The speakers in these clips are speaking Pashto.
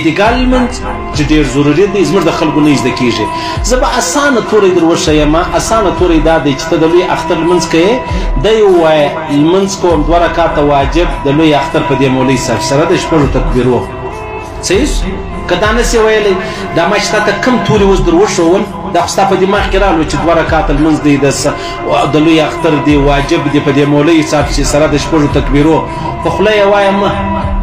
اعتدال لمونځ چې ډېر ضروري دی زموږ د خلکو نه زده کېږي. زه به اسانه توری در وښیم. اسانه توری دا دی چې ته د لوی اختر لمونځ کوې دی ووایه لمونځ کوم 2 رکعته واجب د لوی اختر په دې مولوي صاحب سره د 6 تکبیرو. صحیح که دا نسې ویلی دا ما چې تا ته کوم توري اوس در وښول دا خو ستا په دماغ کې راغلو چې 2 رکعته لمونځ دی د لوی اختر دی واجب دی په دې مولوي صاحب سره د 6 تکبیرو. په خوله یې وایه مه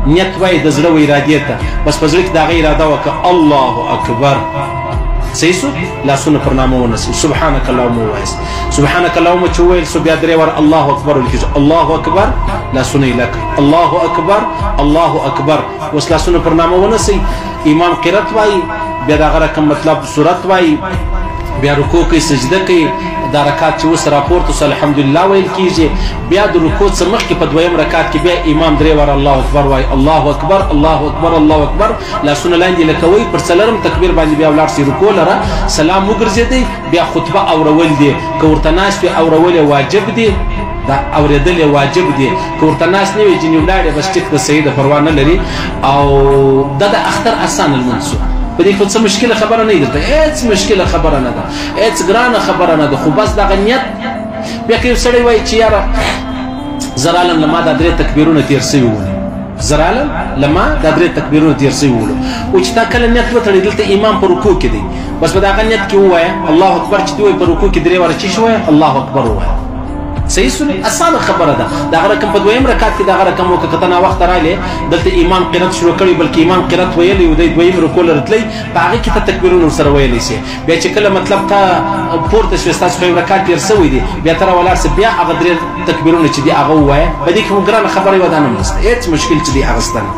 نیت وای د زړه و ارادې ته بس په زړه کې د هغه اراده وکړه الله اکبر. صحیح شو؟ لاسونه پر نامه ونیسئ. سبحانک اللهم ووایاست. سبحانک اللهم چې وویل سو بیا درې واره الله اکبر ویل کېږي. الله اکبر لاسونه یې لکه الله اکبر الله اکبر. اوس لاسونه پر نامه ونیسئ. امام قرات وایي بیا د هغه رقم مطلب صورت وایي بیا رکوع کوي سجده کوي. دا رکعت چې اوس راپورته سو الحمدلله ویل کېږي. بیا د رکوع څخه مخکې په 2یم رکعت کې بیا امام 3 واره الله اکبر وایي الله اکبر الله اکبر الله اکبر. لاسونه لاندې لکوئ پر 4م تکبیر باندې بیا ولاړ سئ رکوع لره سلام وګرځېدئ. بیا خطبه اورول دی که ورته ناست وي اورول یې واجب دی. دا اورېدل یې واجب دي. که ورته ناست نه وي جنې ولاړې بس ټیک د صحیح د پروا نه لري. او دا د اختر اسانه لمونځ شو. په دې کې څه مشکله خبره نه ده. هیڅ مشکله خبره نه ده. هیڅ ګرانه خبره نه ده. خو بس دغه نیت بیا که یو سړی وایي چې یاره زه رالم له ما دا 3 تکبیرونه تېر سوي ولو زه رالم له ما دا 3 تکبیرونه تېر سوي ولو او چې تا کله نیت وتړې دلته امام په رکوع کې دی بس په دغه نیت کې ووایه الله اکبر چې دی وایي په رکوع کې 3 واره چې شي وایه الله اکبر ووایه. صحیح سو اسانه خبره ده. دا رقم په 2یم رکعت کې دا رقم وکړه کته نا وخت رااله دلته امام قرات شروع کړي بلکې امام قرات ویلی او د 2یم رکوع لرتلی په هغه کې ته تکبیرونه سره ویلی سي. بیا چې کله مطلب تا پورته شو تاسو په رکعت تیر سوي دي بیا تر ولار سي بیا هغه 3 تکبیرونه چې دی هغه وایي په دې کې موږ ګرانه خبره ودانه نشته. هیڅ مشکل چې دی هغه ستنه